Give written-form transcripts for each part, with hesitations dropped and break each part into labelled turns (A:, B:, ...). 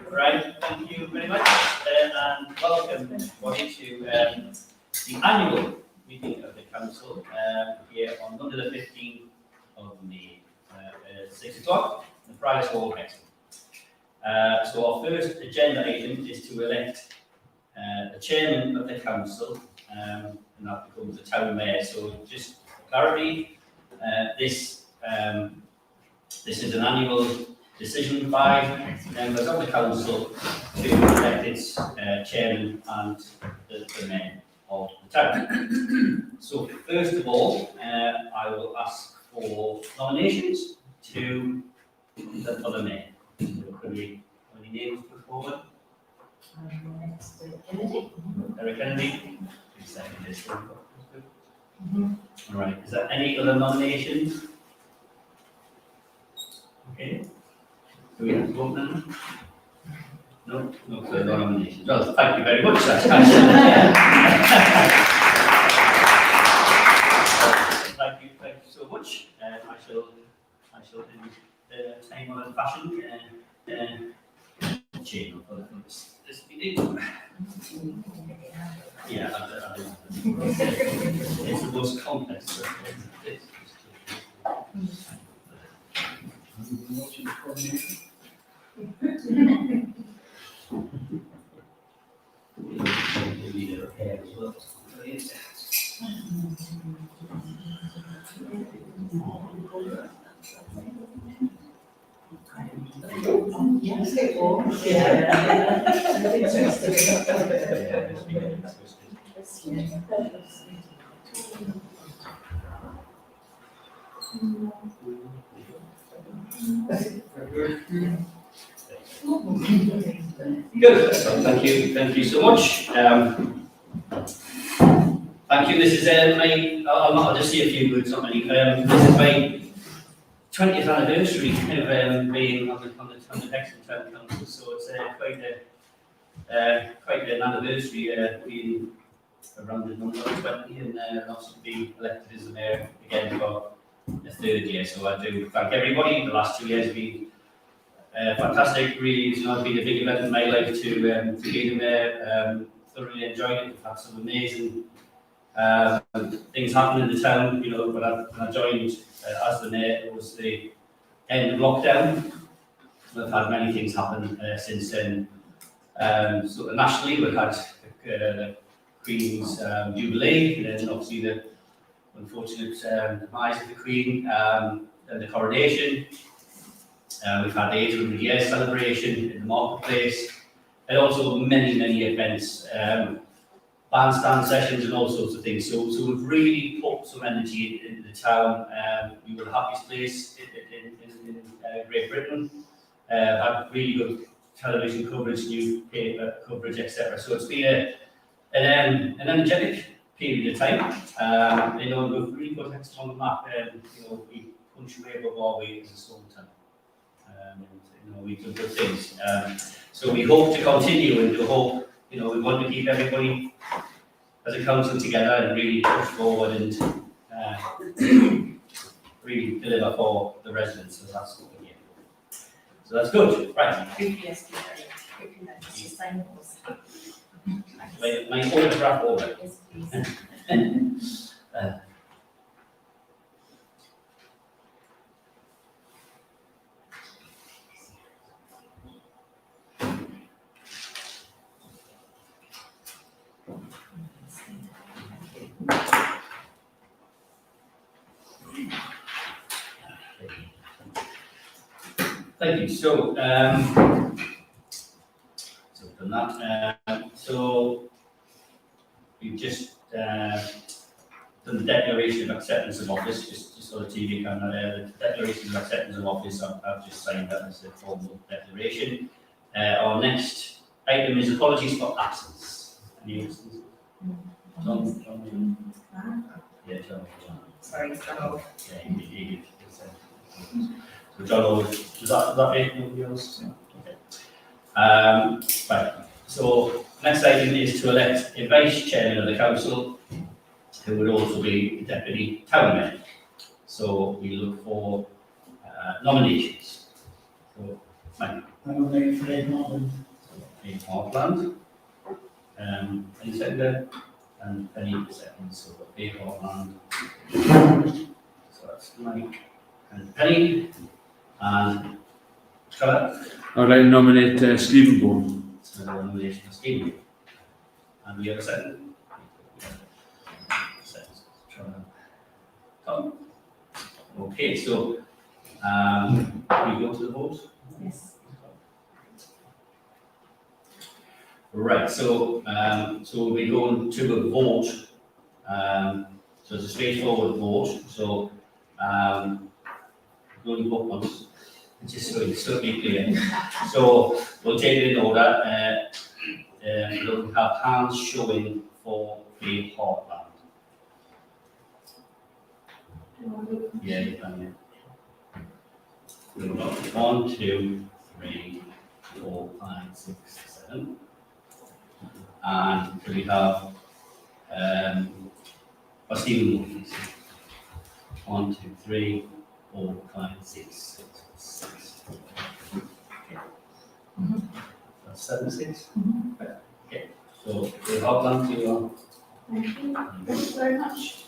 A: Right, thank you very much, and welcome everybody to the annual meeting of the council here on Monday the 15th of May, 6 o'clock, in the Price Hall, Hexham. So our first agenda item is to elect the chairman of the council, and that becomes the town mayor. So just for clarity, this is an annual decision by members of the council to elect its chairman and the mayor of the town. So first of all, I will ask for nominations to for the mayor. So can we have any names put forward?
B: Kennedy.
A: Eric Kennedy. Second this one. All right. Is there any other nominations? Okay. Do we have to vote now? No further nominations. Well, thank you very much. Thank you so much. I shall in the same other fashion chain for this meeting. Yeah, I do. It's the most complex. Good. Thank you so much. Thank you. This is I'll just say a few words. Not many. This is my 20th anniversary of being on the Hexham Town Council. So it's quite an anniversary being around the number of 20 and also being elected as the mayor again for the third year. So I do thank everybody. The last 2 years have been fantastic. Really, it's been a big event in my life to be the mayor. Thoroughly enjoyed it. We've had some amazing things happening in the town. You know, when I joined as the mayor, it was the end of lockdown. We've had many things happen since then. So nationally, we've had the Queen's Jubilee, and then obviously the unfortunate demise of the Queen, and the coronation. We've had the 800 year celebration in the marketplace, and also many events, bandstand sessions and all sorts of things. So we've really put some energy into the town. We were the happiest place in Great Britain. Had really good television coverage, newspaper coverage, etc. So it's been an energetic period of time. You know, we've really put Hexham on the map. You know, we punch way above our weight as a small town. You know, we've done good things. So we hope to continue, and we hope, you know, we want to keep everybody as a council together and really push forward and really deliver for the residents. So that's what we're here. So that's good, right?
B: Yes,
A: My autograph order.
B: Yes, please.
A: Thank you. So, done that. So we've just done the declaration of acceptance of office. Just so the TV camera there. The declaration of acceptance of office. I've just signed that as a formal declaration. Our next item is apologies for absence. Any absence? John? Yeah, John.
B: Sorry, John.
A: Yeah, so John, was that it? Nobody else? Okay. Right. So next item is to elect a vice chairman of the council, who would also be the deputy town mayor. So we look for nominations. So Fine.
C: I nominate Fred Norman.
A: Penny Heartland. Any seconder? And Penny seconds, so Penny Heartland. So that's Mike and Penny. And Trevor.
D: I'd like to nominate Stephen Bourne.
A: So the nomination of Stephen. And we have a second. Seconds. Trevor. Tom. Okay, so we go to the vote.
B: Yes.
A: Right, so we'll be going to a vote. So it's a straightforward vote. So we only vote once, just so it's be clear. So we'll take it in order. We'll have hands showing for the Heartland. Yeah, you can. Yeah. We've got 1, 2, 3, 4, 5, 6, 7. And we have Stephen. 1, 2, 3, 4, 5, 6, 6. Okay. That's 7, 6. Okay. So the Heartland to you.
B: Thank you. Thank you very much.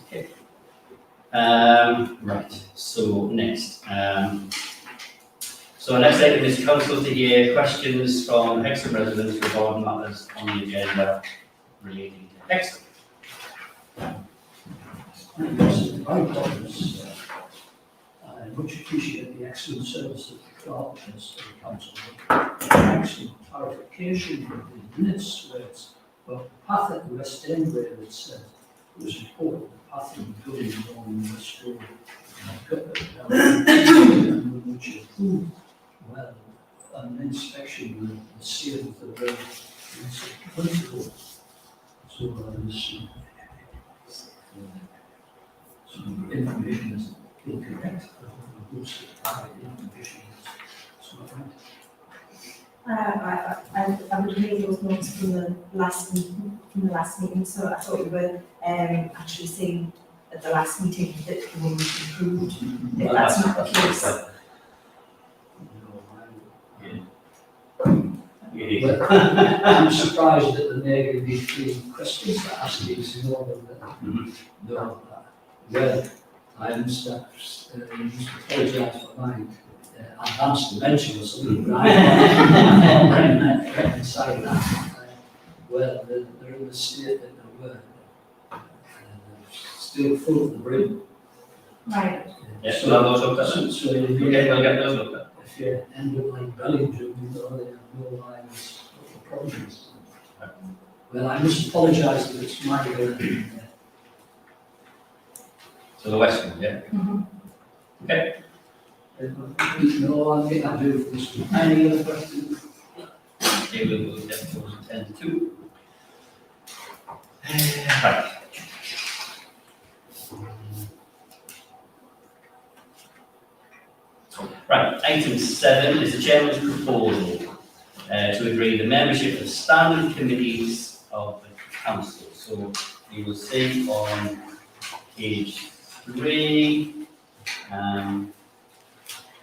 A: Okay. Right. So next. So next item is council to hear questions from Hexham residents regarding matters on the agenda relating to Hexham.
C: I much appreciate the excellent service that the clerk has to the council. Excellent clarification of the minutes where it's about the path at the West End where it said it was important, the path in the building along the West Road. Which approved well an inspection of the seal of the road. It's principle. So there's some information is incorrect. Information is not right.
E: I would read those notes from the last meeting, so I thought we were actually saying at the last meeting that the one was approved. If that's not the case,
C: But I'm surprised that the mayor gave me 3 questions to ask these in order that no, well, I understand, you just apologise for my advanced dementia or something, but I can't reconcile that. Well, they're in the state that they were, still full of the brim.
B: Right.
A: Yes, so those looked at.
C: So
A: Okay, we'll get those looked at.
C: if you end up like Bellingham, you know, they have no lines of the problems. Well, I must apologise if it's my ability.
A: So the West one, yeah. Okay.
C: No, I think I do for this one. Any other questions?
A: Okay, we'll get those attended to. Right. Right, item 7 is the chairman's proposal to agree the membership of standing committees of the council. So you will see on page 3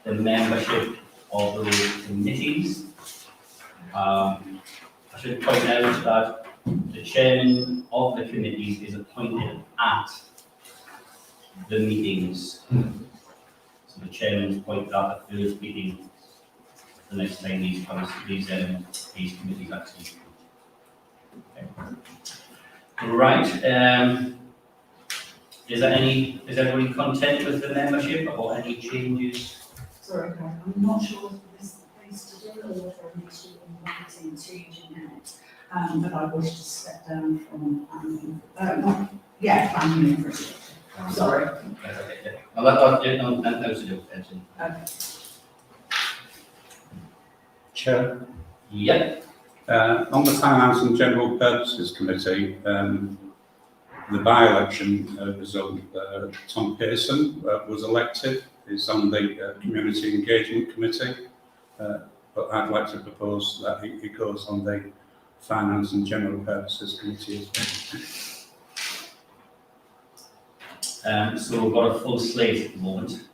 A: the membership of those committees. I should point out that the chairman of the committees is appointed at the meetings. So the chairman is appointed at the first meeting the next time these committees actually. Okay. Right. Is everybody content with the membership or any changes?
F: Sorry, Karen, I'm not sure if this is the place to do or if I'm actually inviting to Jeanette, but I wish to step down from planning first. Sorry.
A: Okay. Well, that was a good question.
F: Okay.
G: Chair,
A: Yep.
G: on the Finance and General Purposes Committee, the by-election result, Tom Pearson was elected. He's on the Community Engagement Committee, but I'd like to propose that he goes on the Finance and General Purposes Committee as well.
A: So we've got a full slate at the moment.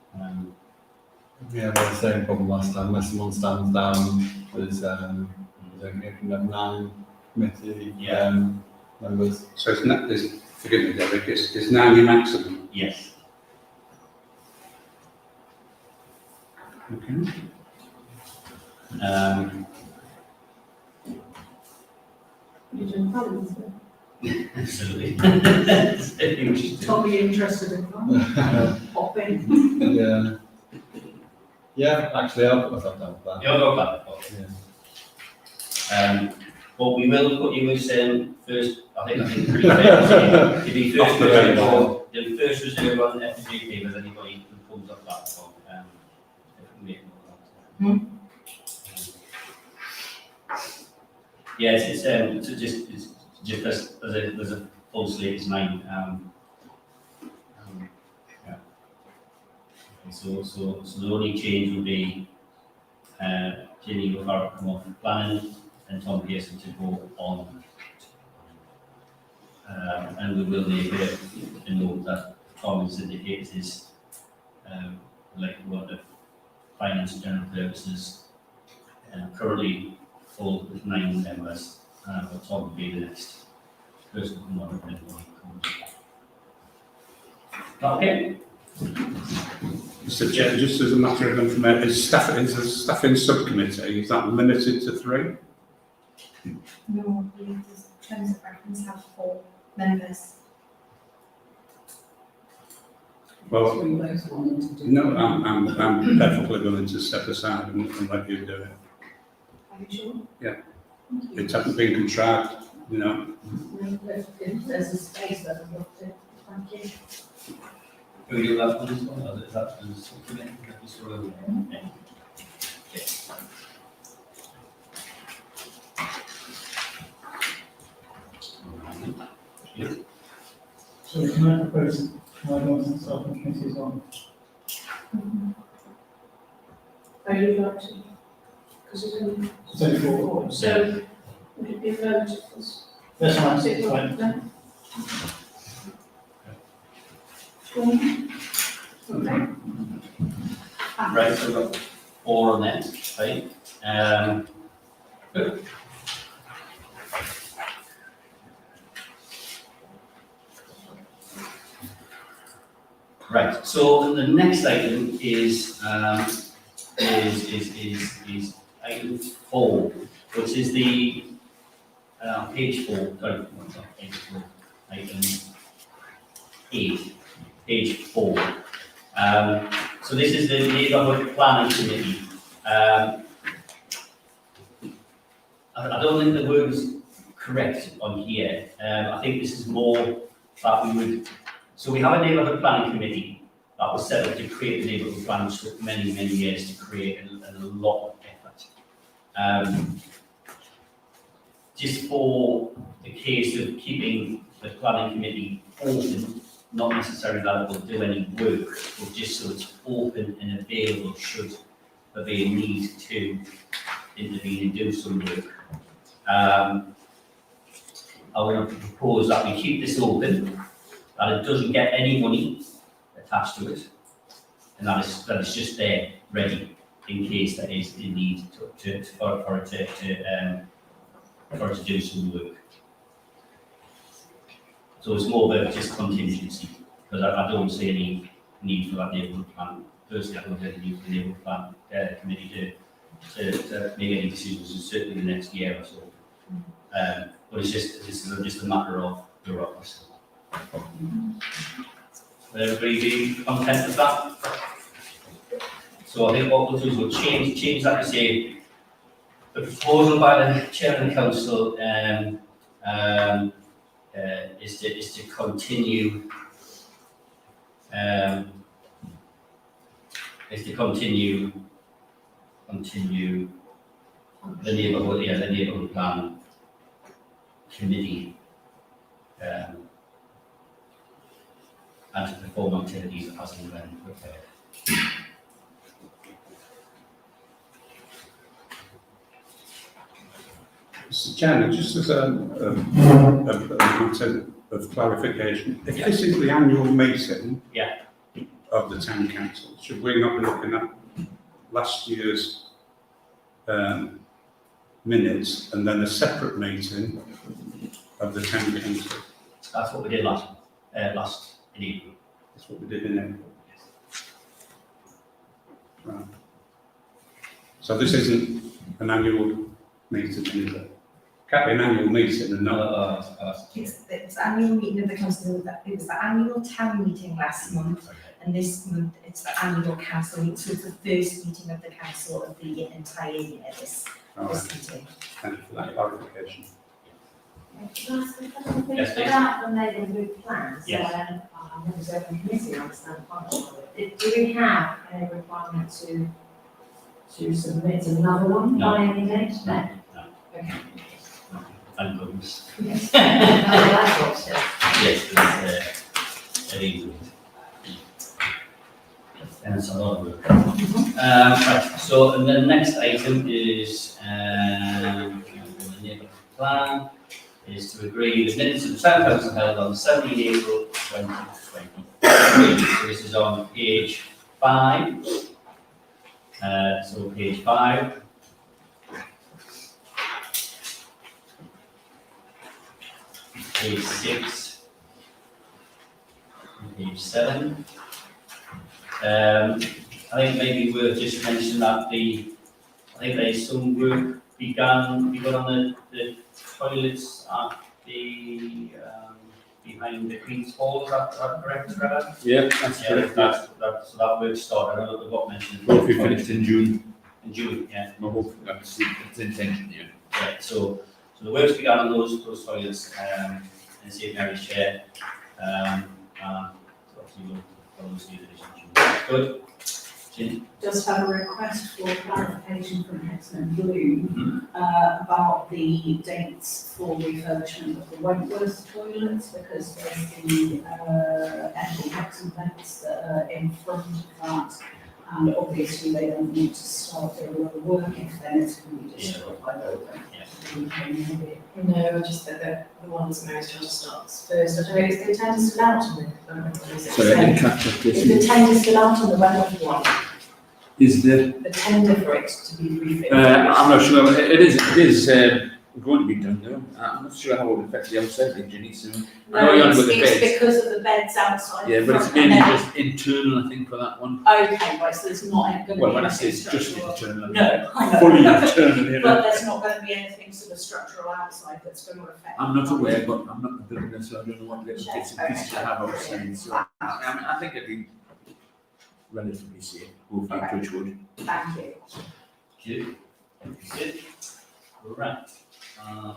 H: Yeah, we had the same problem last time, where someone stands down, there's, you can have 9 committee, members.
G: So it's not, forgive me, Derek, it's 9 your maximum.
A: Yes.
G: Okay.
B: You're doing balance,
A: Absolutely.
F: Totally interested in that. Pop in.
H: Yeah. Yeah, actually, I'll put myself down for that.
A: You'll go back. Okay. But we will put you as first, I think pretty fair. You'll be first reserve on, the first reserve on FGP with anybody who comes up that one. If we can make it. Yeah, it's just there's a full slate is 9. Yeah. Okay, so the only change will be Jenny O'Hara come off planning and Tom Pearson to go on. And we will make a note that Tom has indicated his like what the finance and general purposes currently full with 9 members, but Tom will be the next person to come on if anybody comes. Okay.
G: Mr. Chair, just as a matter of information, is the staffing subcommittee, is that limited to 3?
E: No, I believe the terms of reference have 4 members.
G: Well,
F: We both wanted to do.
G: no, I'm perfectly willing to step aside and let you do it.
F: Are you sure?
G: Yeah. It hasn't been contrived, you know.
F: No, there's a space that I'd love to. Thank you.
A: Can we do that one as well? Or is that something that we sort of- yeah. Okay. Yeah.
I: So can I propose, can I go on to staffing committee as well?
B: Are you allowed to? Because it's only
I: It's only 4.
B: So, would it be a vote if it's
I: That's fine,
B: six
I: that's
B: or
I: fine.
B: no? Okay.
A: Right, so we've got 4 on that, right? Good. Right, so the next item is item 4, which is the page 4, sorry, not page 4, item 8, page 4. So this is the neighbourhood planning committee. I don't think the word is correct on here. I think this is more that we would. So we have a neighbourhood planning committee that was set up to create the neighbourhood plan, which took many years to create and a lot of effort. Just for the case of keeping the planning committee open, not necessarily that it will do any work, but just so it's open and available should there be a need to intervene and do some work. I'm going to propose that we keep this open, that it doesn't get any money attached to it, and that it's just there, ready, in case there is a need for it to do some work. So it's more of a just contingency, because I don't see any need for that neighbourhood plan. Personally, I don't see any need for the neighbourhood plan committee to make any decisions, and certainly the next year or so. But this is just a matter of bureaucracy. Will everybody be content with that? So I think what we'll do is we'll change that to say the proposal by the chair of the council is to continue the neighbourhood plan committee and to perform activities as and when prepared.
G: Mr. Chairman, just as a matter of clarification, if this is the annual meeting
A: Yeah.
G: of the town council, should we not be looking at last year's minutes and then a separate meeting of the town council.
A: That's what we did last in April.
G: That's what we did in April. Right. So this isn't an annual meeting, is it? Can't be an annual meeting and not.
E: It's the annual meeting of the council, it was the annual town meeting last month, and this month it's the annual council meeting, so it's the first meeting of the council of the entire year, this
G: All right,
E: meeting.
G: thank you for that clarification.
J: Can I ask a couple of things
A: Yes, please.
J: about the neighbourhood plan? So,
A: Yes.
J: I've never served on committee, I understand the function of it. Do we have a requirement to submit another one
A: No.
J: by any date? No.
A: No.
J: Okay.
A: Thank goodness.
J: Yes. Oh, that's what's it.
A: Yes, it's an easy. And it's a lot of work. Right, so and the next item is, the neighbourhood plan is to agree the minutes of the town council held on 17 April 2023. So this is on page 5. So page 5. Page 6. And page 7. I think maybe worth just mentioning that I think there's some work begun on the toilets at the, behind the Queen's Hall, is that correct, Trevor?
D: Yeah, that's
A: Yeah,
D: correct.
A: so that work started, I know that the book mentioned.
D: Well, if we finished in June,
A: In June, yeah.
D: I hope that's the intention, yeah.
A: Right, so the work's begun on those toilets, in St Mary's Chair, and obviously we'll follow the decision. Good. Jim?
F: Just have a request for clarification from Hexham Blue about the dates for refurbishment of the Wentworth toilets, because there's the empty Hexham vents that are in front of that, and obviously they don't need to start their work if then it's going to be destroyed by the
B: No, I just said that the ones Mary's trying to start first. I don't know, is the tender still out on the?
D: Sorry, I didn't catch that,
B: Is the tender still out on the Wentworth one?
D: Is there?
B: The tender for it to be refitted?
D: I'm not sure, it is going to be done though. I'm not sure how it will affect the outside, like Jenny, so. I know
F: No,
D: you're on
F: it's,
D: with the
F: it's
D: beds.
F: because of the beds outside.
D: Yeah,
F: the
D: but it's
F: front, and
D: mainly
F: then-
D: just internal, I think, for that one.
F: Okay, right, so there's not going to be.
D: Well, when I say
F: anything
D: it's just
F: structural-
D: internal,
F: No, I know.
D: fully internal, you
F: But
D: know.
F: there's not going to be anything sort of structural outside that's going to affect.
D: I'm not aware, but I'm not the builder, so I don't know what little
F: Check,
D: bits and pieces I
F: okay.
D: have outside, so. I mean, I think it'd be relatively safe, hopefully,
F: Okay.
D: touch wood.
F: Thank you.
A: Good. Good. Right.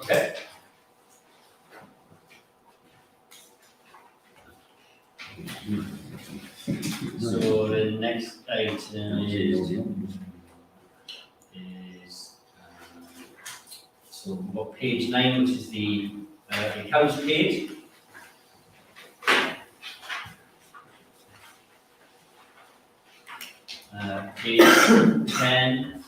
A: Okay. So the next item is so we've got page 9, which is the accounts page. Page 10.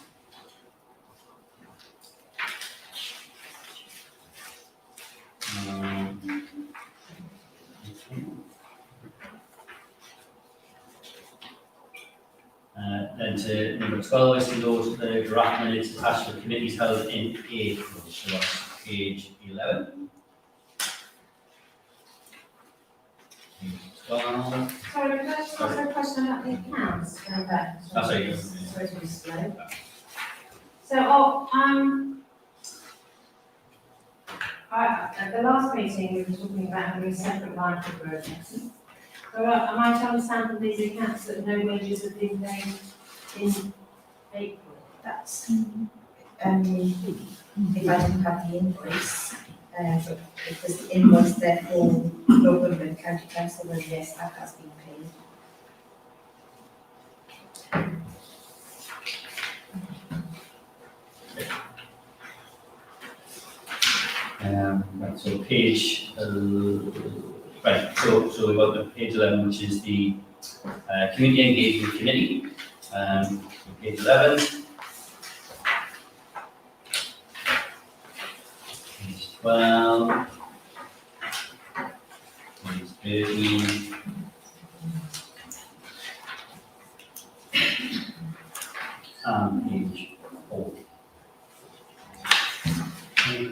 A: Then to number 12 is to note the draft minutes attached to the committees held in April, so that's page 11. Page 12.
J: Sorry, can I just ask a question about the accounts going back?
A: That's okay.
J: Sorry to be slow. So, at the last meeting, we were talking about having a separate line for projects. So, am I to understand from these accounts that no wages have been paid in April?
E: That's, if I didn't have the invoice, but if there's the invoice there for Northumberland County Council, then yes, that has been paid.
A: Right, so page, right, so we've got the page 11, which is the Community Engagement Committee. So page 11. Page 12. Page 13.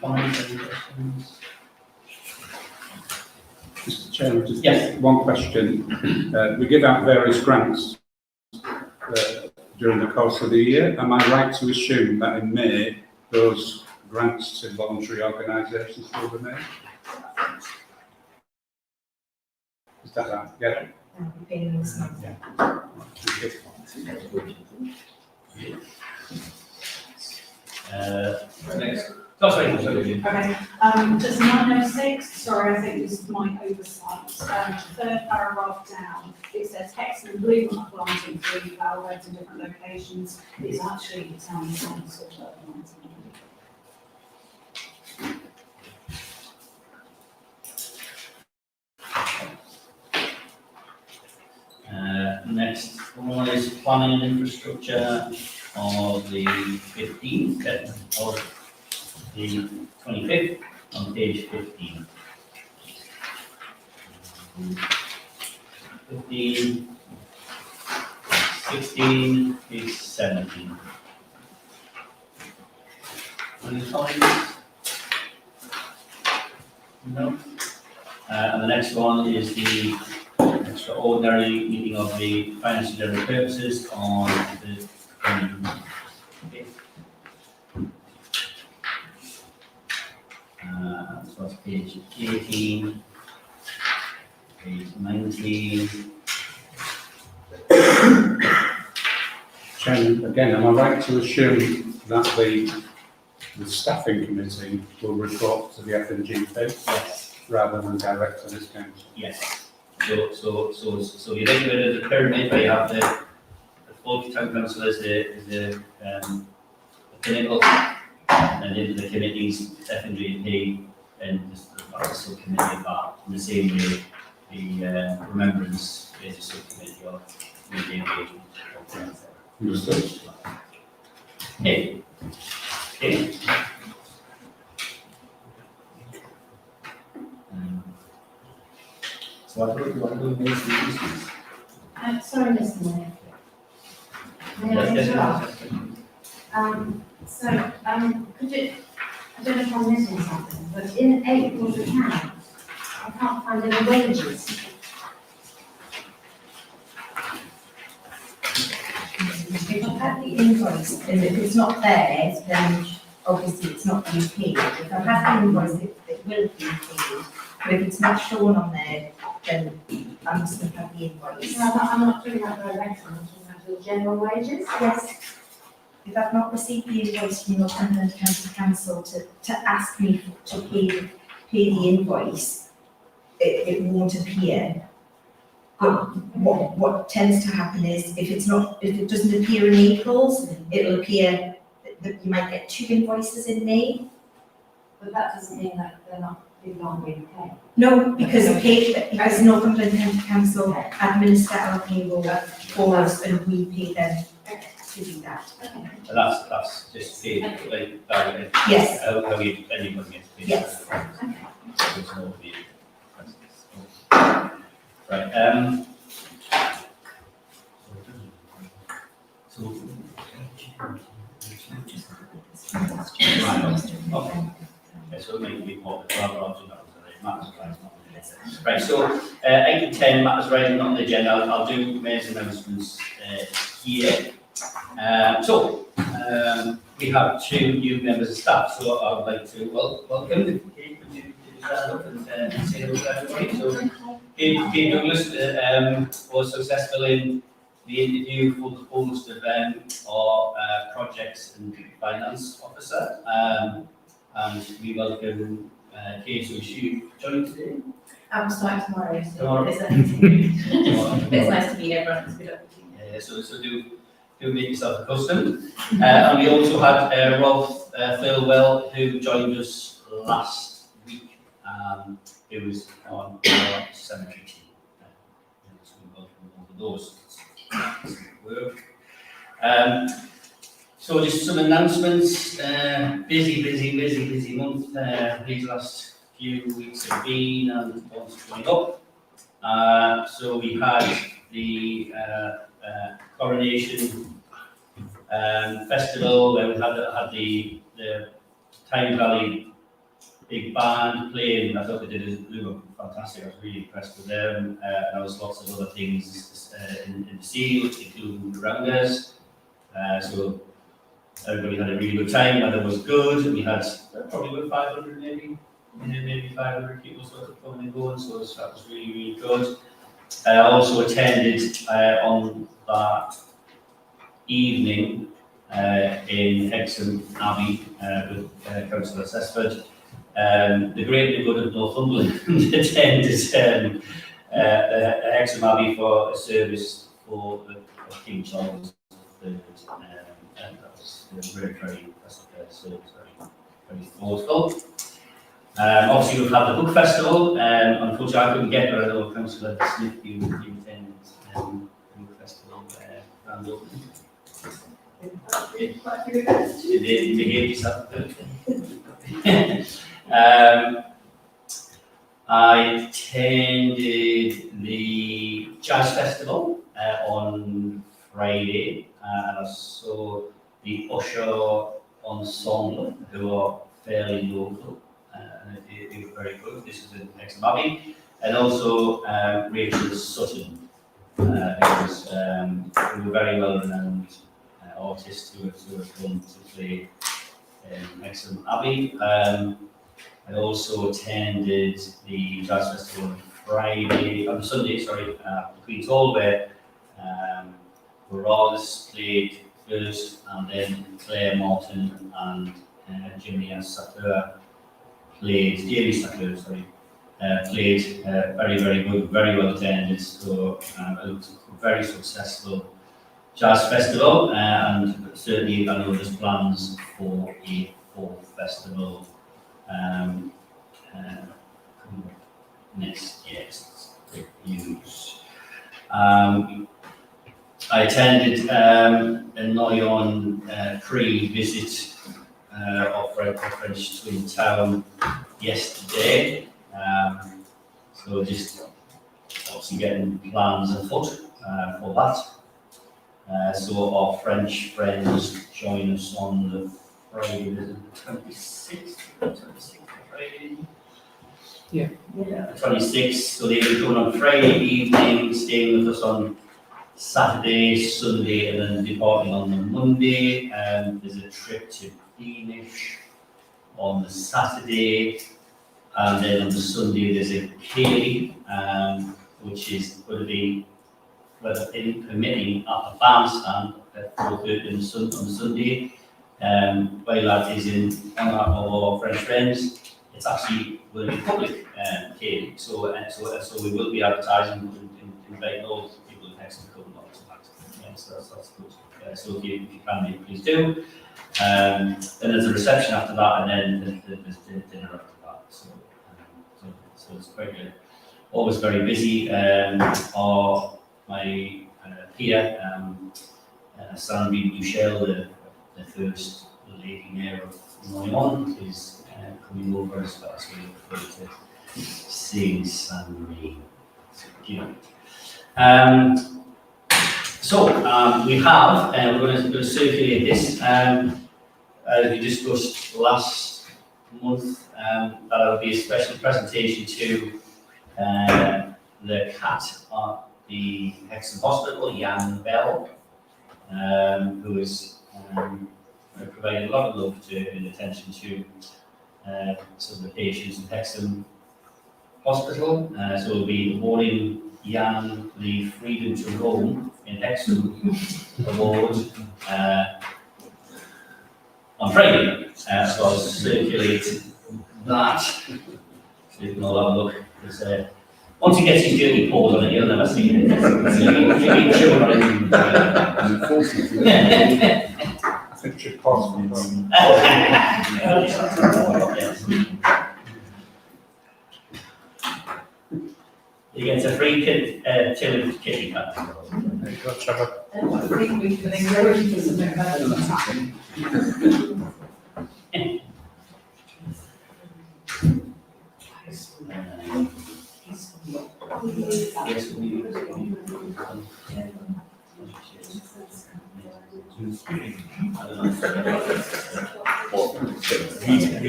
A: comments, any questions?
G: Mr. Chairman, just
A: Yes.
G: one question. We give out various grants during the course of the year. Am I right to assume that in May, those grants to voluntary organisations will be made? Is that right? Yeah.
E: Beginning this month.
A: Next. Oh, sorry.
F: Okay, just 906, sorry, I think this is my oversight. Third paragraph down, it says Hexham Blue are planting 3 flower beds in different locations. It's actually the town council that are planting.
A: Next one is planning and infrastructure of the 15th of the 25th on page 15. 15, 16 is 17. Any comments? No. And the next one is the extraordinary meeting of the finance and general purposes on the 25th. So that's page 18, page 19.
G: Chairman, again, am I right to assume that the staffing committee will report to the F&GP
A: Yes,
G: rather than direct to this council?
A: yes. So you get rid of the pyramid where you have the 40 town council as the pinnacle, and into the committees, F&GP, and just the subcommittee of that. In the same way, the remembrance is a subcommittee of media engagement.
G: Understood.
A: Okay. Okay. So what do you want to do with these?
J: Sorry, Mr. Mayor. May I interrupt? Could you, I don't know if I'm missing something, but in April's account, I can't find any wages.
E: If I've had the invoice, and if it's not there, then obviously it's not being paid. If I've had the invoice, it will be paid. But if it's not shown on there, then I must have had the invoice.
J: No, I'm not talking about direction, I'm talking about the general wages.
E: Yes. If I've not received the invoice from Northumberland County Council to ask me to pay the invoice, it won't appear. But what tends to happen is if it doesn't appear in April's, it'll appear that you might get 2 invoices in May.
J: But that doesn't mean that they're not, people aren't being paid.
E: No, because Northumberland County Council administer our payroll for us and we pay them to do that.
J: Okay.
A: And that's just paid, like, direct.
E: Yes.
A: How anyone gets paid.
E: Yes.
A: There's no fee. Right, so. Right, okay. Okay, so maybe what the other option that was matters right, not on the agenda. Right, so item 10 matters right, not on the agenda. I'll do mayor's announcements here. We have 2 new members of staff, so I would like to welcome Kate, would you stand up and say hello to everybody? So Kate Douglas was successful in the interview for the post of our projects and finance officer. And we welcome Kate, so she joined today.
B: I'm starting tomorrow,
A: Tomorrow.
B: so it's nice to meet everyone, it's a good opportunity.
A: So do make yourself accustomed. And we also had Rolf Thirlwell, who joined us last week. It was on our cemetery team. So we welcome all of those. Work. So just some announcements. Busy month. These last few weeks have been and ones coming up. So we had the coronation festival where we had the Tyne Valley big band playing. I thought they were fantastic. I was really impressed with them. And there was lots of other things in the field, including the rounders. So everybody had a really good time. Weather was good. We had probably about 500 maybe 500 people sort of coming and going. So that was really, really good. I also attended on that evening in Hexham Abbey with Councillor Sesford. The great and good of Northumberland attended the Hexham Abbey for a service for King Charles III. And that was very, very impressive service, very thoughtful. Obviously, we've had the book festival. Unfortunately, I couldn't get there. I know Councillor Smith, you attended the book festival round opening. You behaved yourself perfectly. I attended the Jazz Festival on Friday, and I saw the Usher Ensemble, who are fairly local. It was very good. This is in Hexham Abbey, and also Rachel Sutton, who were very well renowned artists who have come to play in Hexham Abbey. I also attended the Jazz Festival on Sunday, at Queen's Hall, where Morales played first, and then Claire Martin and Jamie Sakur played very, very good, very well attended. So it was a very successful Jazz Festival, and certainly I know there's plans for a fourth festival next year. Great news. I attended a Noyon pre-visit of French Twin Town yesterday. So just obviously getting plans afoot for that. So our French friends join us on the Friday, the 26th Friday? Yeah, the 26th. So they'll be coming on Friday evening, staying with us on Saturday, Sunday, and then departing on the Monday. There's a trip to Beamish on the Saturday, and then on the Sunday there's a Cayley, which is going to be, weather permitting, at the bandstand at 4:30 on the Sunday. While that is in honour of our French friends, it's actually will be public Cayley. So we will be advertising and inviting all people in Hexham to come along to that. Yeah, so that's good. So if you can, please do. Then there's a reception after that, and then there's dinner after that. So it's quite good. Always very busy. My peer, Sandrine Duchel, the first lady mayor of Noyon, is coming over as well. So we look forward to seeing Sandrine. We have, we're going to circulate this. As we discussed last month, that will be a special presentation to the cat at the Hexham Hospital, Jan Bell, who is providing a lot of love and attention to some of the patients in Hexham Hospital. So we'll be awarding Jan the Freedom to Roam in Hexham Award on Friday. So I'll circulate that, so you can all have a look. Because, once he gets his dirty paws on it, you'll never see it. You'll be chewing on it.
G: I think it should cost me.
A: He gets a free chilled kitty cat.
F: I think we can encourage you to submit that.
A: Yes, we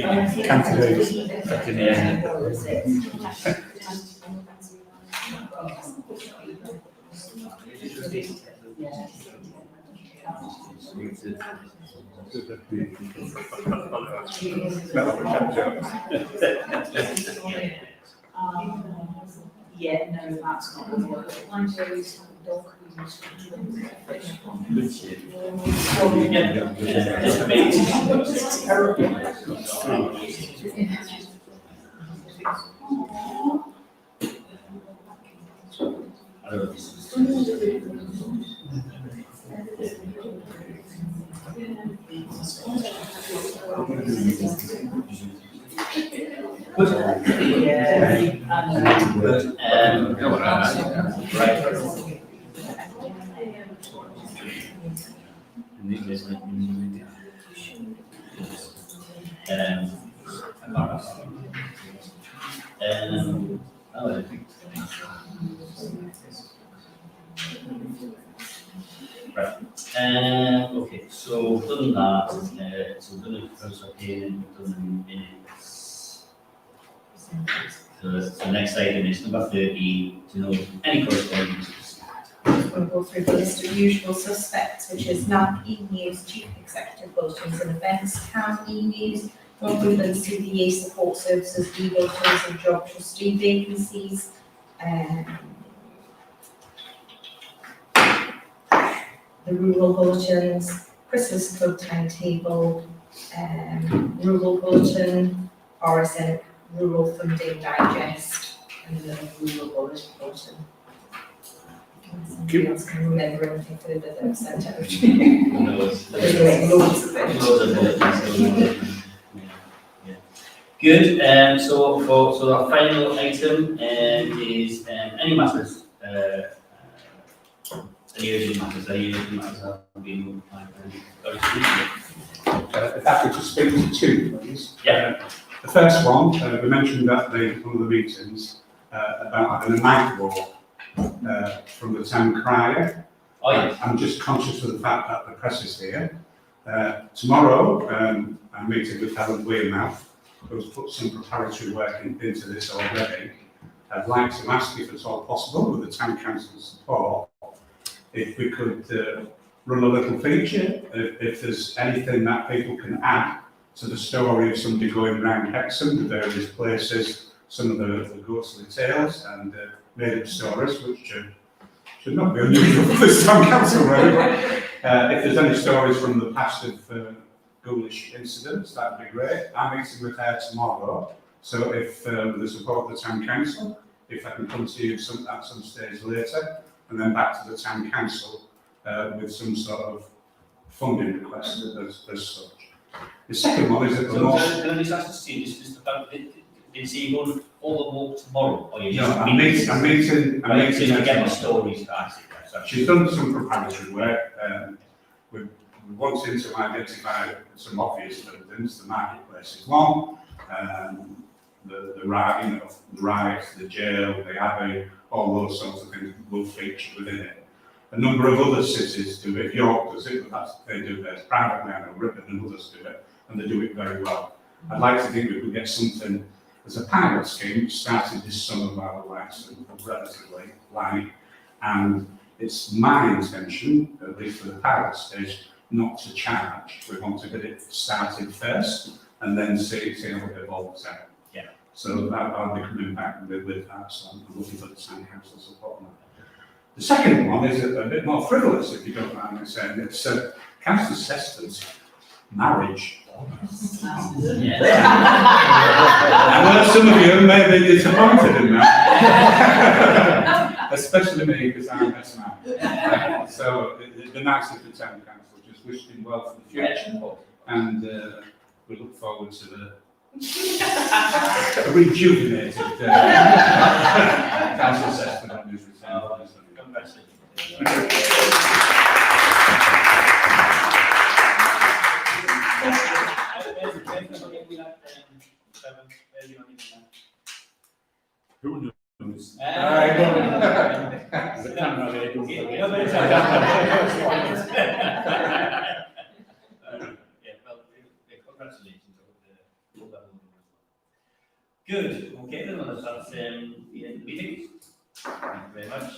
G: candidates.
F: Yeah, no, that's not gonna work.
A: Okay, so we've done that, so we're going to first opinion, we've done the minutes. So the next item is number 13, to know any correspondence.
E: We'll go through the list of usual suspects, which is NAB, e-news, chief executive bulletins and events, CAM, e-news, Northumberland CBA support services, legal, tourism, job trustee vacancies, the rural bulletins, Christmas club timetable, rural bulletin, RSN, rural funding digest, and the rural bulletin. Somebody else can remember anything further that I've sent out. There's loads of it.
A: Good, so our final item is any matters, any urgent matters have been
G: If I could just speak to two, please.
A: Yeah.
G: The first one, we mentioned at one of the meetings about having a night walk from the town crier.
A: Oh, yes.
G: I'm just conscious of the fact that the press is here. Tomorrow, I'm meeting with Helen Weirmouth, who's put some preparatory work into this already. I'd like to ask if it's all possible, with the town council's support, if we could run a little feature, if there's anything that people can add to the story of somebody going around Hexham, the various places, some of the ghostly tales and made-up stories, which should not be unusual for this town council, really. But if there's any stories from the past of ghoulish incidents, that'd be great. I'm meeting with her tomorrow, so if with the support of the town council, if I can come to you at some stage later, and then back to the town council with some sort of funding request as such. The second one is that the most...
A: Can I just ask you, just the fact that did you go on all the walk tomorrow, or you
G: No,
A: just
G: I'm meeting
A: to
G: her
A: get the
G: tomorrow.
A: stories?
G: She's done some preparatory work. We wanted to identify some obvious buildings. The marketplace is one. The riot, the jail, the abbey, all those sorts of things will feature within it. A number of other cities do it. York does it, but they do theirs privately. I know Ripon and others do it, and they do it very well. I'd like to think we could get something as a pilot scheme, which started this summer by the likes of relatively light, and it's my intention, at least for the pilot stage, not to charge. We want to get it started first, and then see how it evolves out.
A: Yeah.
G: So I'll be coming back with that, so I'm looking for the town council support on that. The second one is a bit more frivolous, if you don't mind me saying. It's Councillor Seston's marriage.
A: Yeah.
G: I know some of you may be disappointed in that, especially me, because I'm a best man. So it'd be nice if the town council just wished him well for the future, and we look forward to the rejuvenated Councillor Seston on his return.
D: Who knows?
A: The
D: camera there, don't
A: Yeah, well, congratulations. Good, okay, then that's the end of the meeting. Thank you very much.